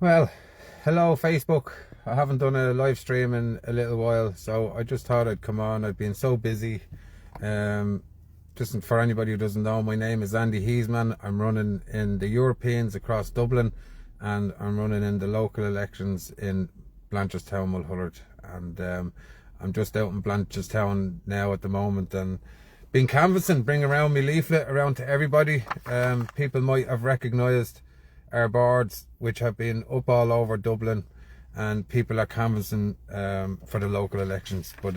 Well, hello Facebook. I haven't done a live stream in a little while, so I just thought I'd come on. I've been so busy. Um, just for anybody who doesn't know, my name is Andy Heesman. I'm running in the Europeans across Dublin, and I'm running in the local elections in Blanchardstown, Mulhullard. And I'm just out in Blanchardstown now at the moment, and been canvassing, bring around my leaflet around to everybody. People might have recognised our boards, which have been up all over Dublin, and people are canvassing for the local elections. But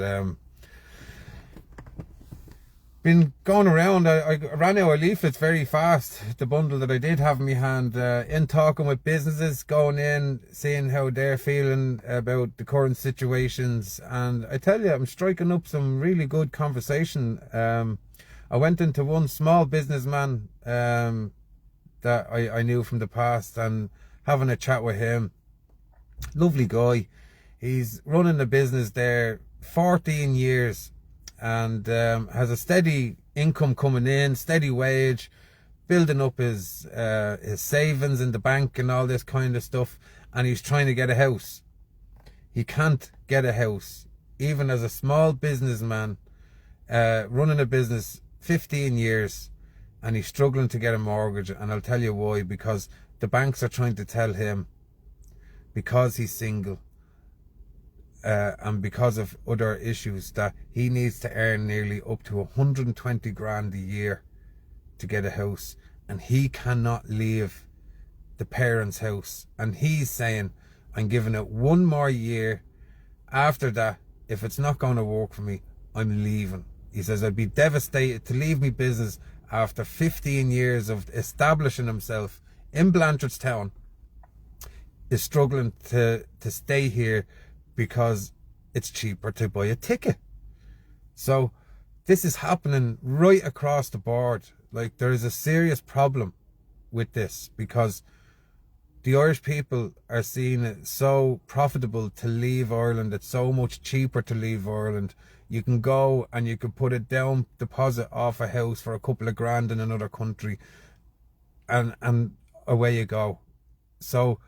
been going around. I ran out of leaflets very fast, the bundle that I did have in my hand, in talking with businesses, going in, seeing how they're feeling about the current situations. And I tell you, I'm striking up some really good conversation. I went into one small businessman that I knew from the past, and having a chat with him. Lovely guy. He's running the business there 14 years, and has a steady income coming in, steady wage, building up his savings in the bank and all this kind of stuff. And he's trying to get a house. He can't get a house, even as a small businessman, running a business 15 years. And he's struggling to get a mortgage. And I'll tell you why. Because the banks are trying to tell him, because he's single, and because of other issues, that he needs to earn nearly up to 120 grand a year to get a house. And he cannot leave the parents' house. And he's saying, I'm giving it one more year. After that, if it's not going to work for me, I'm leaving. He says, I'd be devastated to leave my business after 15 years of establishing himself in Blanchardstown, is struggling to stay here because it's cheaper to buy a ticket. So this is happening right across the board. Like, there is a serious problem with this, because the Irish people are seeing it so profitable to leave Ireland. It's so much cheaper to leave Ireland. You can go and you can put a down deposit off a house for a couple of grand in another country, and away you go. So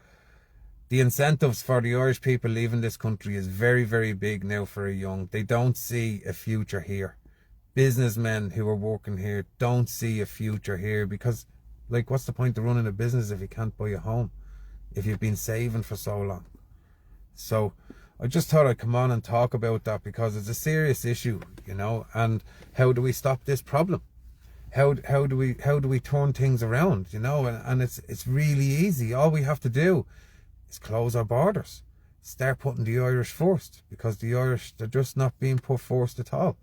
the incentives for the Irish people leaving this country is very, very big now for a young. They don't see a future here. Businessmen who are working here don't see a future here, because, like, what's the point of running a business if you can't buy a home, if you've been saving for so long? So I just thought I'd come on and talk about that, because it's a serious issue, you know. And how do we stop this problem? How do we turn things around, you know? And it's really easy. All we have to do is close our borders, start putting the Irish first, because the Irish, they're just not being put first at all.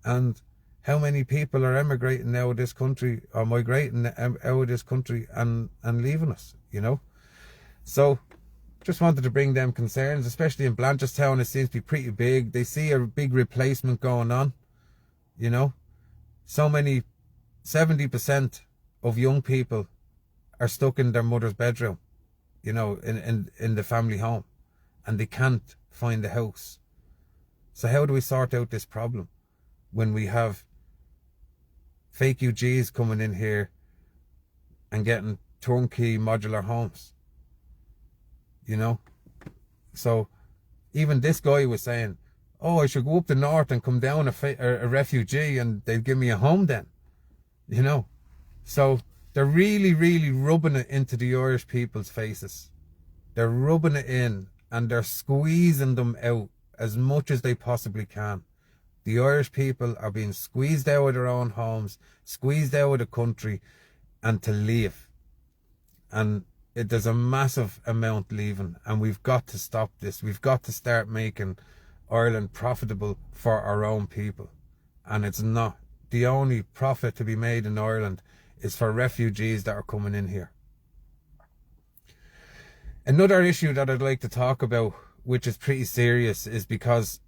And how many people are emigrating out of this country, or migrating out of this country and leaving us, you know? So just wanted to bring them concerns, especially in Blanchardstown. It seems to be pretty big. They see a big replacement going on, you know. So many, 70% of young people are stuck in their mother's bedroom, you know, in the family home, and they can't find a house. So how do we sort out this problem when we have fake UGs coming in here and getting turnkey modular homes, you know? So even this guy was saying, oh, I should go up the north and come down a refugee, and they'd give me a home then, you know? So they're really, really rubbing it into the Irish people's faces. They're rubbing it in, and they're squeezing them out as much as they possibly can. The Irish people are being squeezed out of their own homes, squeezed out of the country, and to leave. And there's a massive amount leaving, and we've got to stop this. We've got to start making Ireland profitable for our own people. And it's not. The only profit to be made in Ireland is for refugees that are coming in here. Another issue that I'd like to talk about, which is pretty serious, is because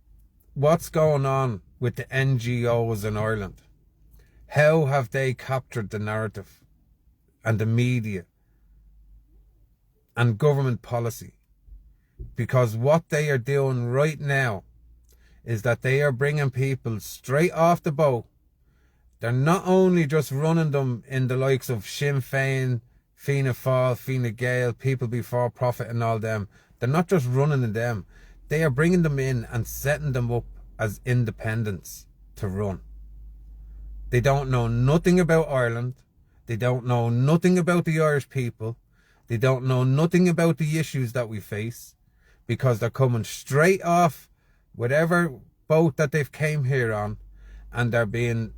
what's going on with the NGOs in Ireland? How have they captured the narrative and the media and government policy? Because what they are doing right now is that they are bringing people straight off the boat. They're not only just running them in the likes of Sinn Féin, Fianna Fáil, Fine Gael, People Before Profit and all them, they're not just running in them. They are bringing them in and setting them up as independents to run. They don't know nothing about Ireland. They don't know nothing about the Irish people. They don't know nothing about the issues that we face, because they're coming straight off whatever boat that they've came here on, and they're being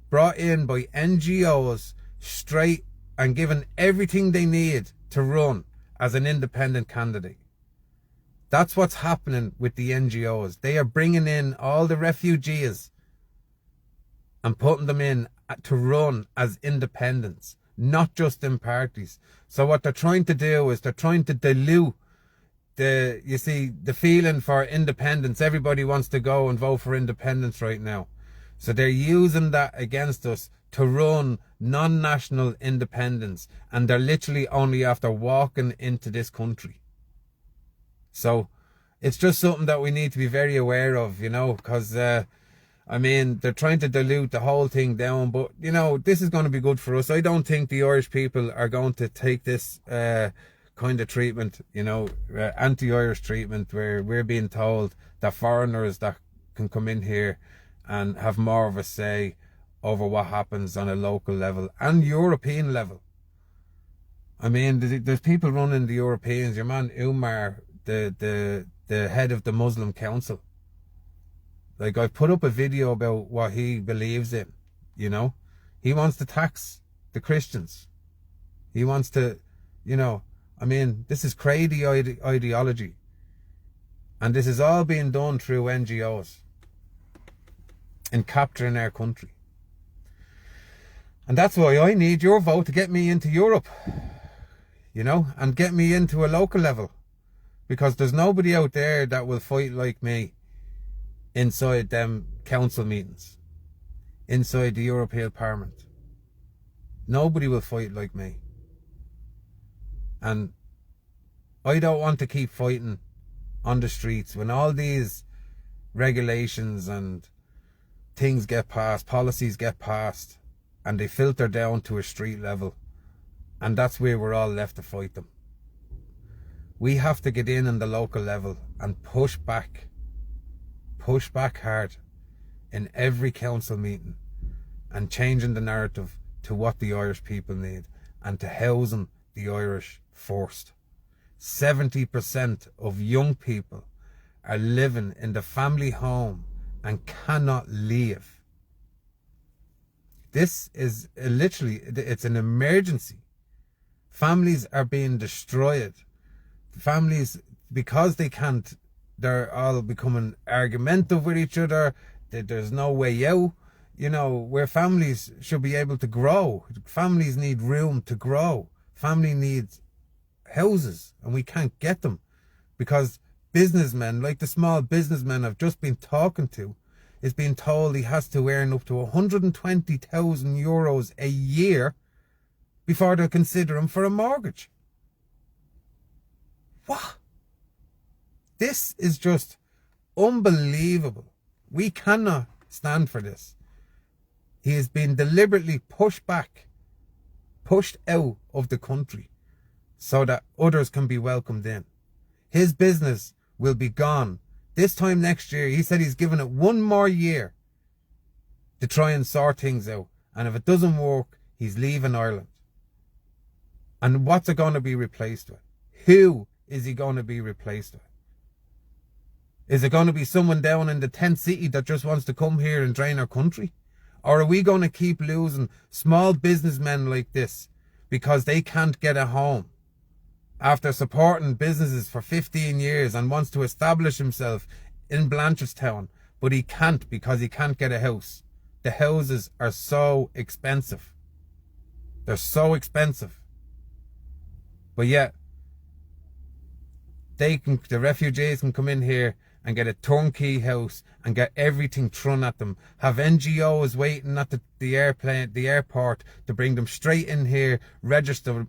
brought in by NGOs straight and given everything they need to run as an independent candidate. That's what's happening with the NGOs. They are bringing in all the refugees and putting them in to run as independents, not just in parties. So what they're trying to do is they're trying to dilute the feeling for independence. Everybody wants to go and vote for independence right now. So they're using that against us to run non-national independence, and they're literally only after walking into this country. So it's just something that we need to be very aware of, you know, because I mean, they're trying to dilute the whole thing down, but you know, this is going to be good for us. I don't think the Irish people are going to take this kind of treatment, you know, anti-Irish treatment, where we're being told that foreigners that can come in here and have more of a say over what happens on a local level and European level. I mean, there's people running the Europeans. Your man Umar, the head of the Muslim Council. Like, I put up a video about what he believes in, you know. He wants to tax the Christians. He wants to, you know, I mean, this is crazy ideology. And this is all being done through NGOs in capturing our country. And that's why I need your vote to get me into Europe, you know, and get me into a local level. Because there's nobody out there that will fight like me inside them council meetings, inside the European Parliament. Nobody will fight like me. And I don't want to keep fighting on the streets when all these regulations and things get passed, policies get passed, and they filter down to a street level, and that's where we're all left to fight them. We have to get in on the local level and push back hard in every council meeting, and changing the narrative to what the Irish people need, and to housing the Irish first. 70% of young people are living in the family home and cannot leave. This is literally, it's an emergency. Families are being destroyed. Families, because they can't, they're all becoming argumentative with each other. There's no way out, you know, where families should be able to grow. Families need room to grow. Family needs houses, and we can't get them because businessmen, like the small businessmen I've just been talking to, is being told he has to earn up to 120,000 euros a year before they'll consider him for a mortgage. What? This is just unbelievable. We cannot stand for this. He has been deliberately pushed back, pushed out of the country so that others can be welcomed in. His business will be gone this time next year. He said he's given it one more year to try and sort things out. And if it doesn't work, he's leaving Ireland. And what's it going to be replaced with? Who is he going to be replaced with? Is it going to be someone down in the tent city that just wants to come here and drain our country? Or are we going to keep losing small businessmen like this because they can't get a home after supporting businesses for 15 years and wants to establish himself in Blanchardstown, but he can't because he can't get a house? The houses are so expensive. They're so expensive. But yet, the refugees can come in here and get a turnkey house and get everything thrown at them. Have NGOs waiting at the airport to bring them straight in here, register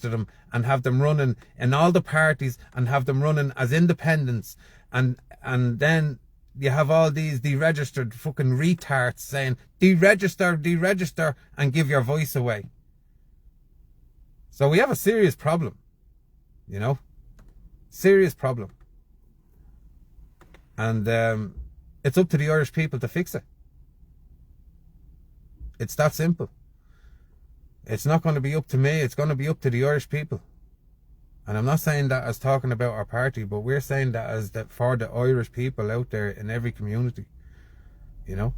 them, and have them running in all the parties and have them running as independents. And then you have all these deregistered fucking retards saying, deregister, and give your voice away. So we have a serious problem, you know, serious problem. And it's up to the Irish people to fix it. It's that simple. It's not going to be up to me. It's going to be up to the Irish people. And I'm not saying that as talking about our party, but we're saying that as that for the Irish people out there in every community, you know.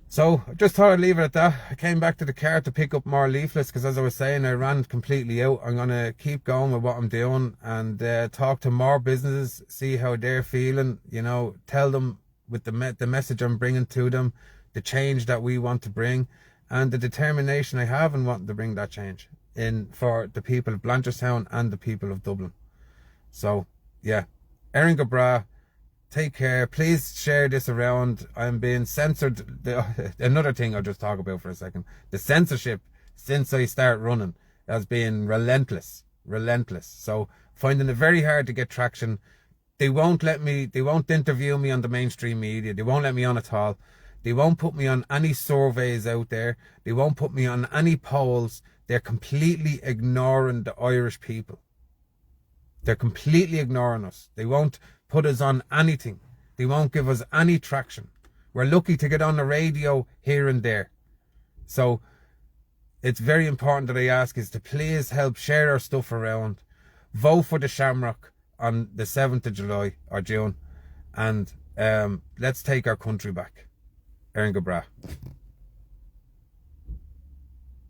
So I just thought I'd leave it at that. I came back to the car to pick up more leaflets because, as I was saying, I ran completely out. I'm going to keep going with what I'm doing and talk to more businesses, see how they're feeling, you know, tell them with the message I'm bringing to them, the change that we want to bring, and the determination I have in wanting to bring that change in for the people of Blanchardstown and the people of Dublin. So, yeah, Erin go bra. Take care. Please share this around. I'm being censored. Another thing I'll just talk about for a second. The censorship since I start running has been relentless. Relentless. So finding it very hard to get traction. They won't interview me on the mainstream media. They won't let me on at all. They won't put me on any surveys out there. They won't put me on any polls. They're completely ignoring the Irish people. They're completely ignoring us. They won't put us on anything. They won't give us any traction. We're lucky to get on the radio here and there. So it's very important that I ask is to please help share our stuff around. Vote for the Shamrock on the 7th of July or June. And let's take our country back. Erin go bra.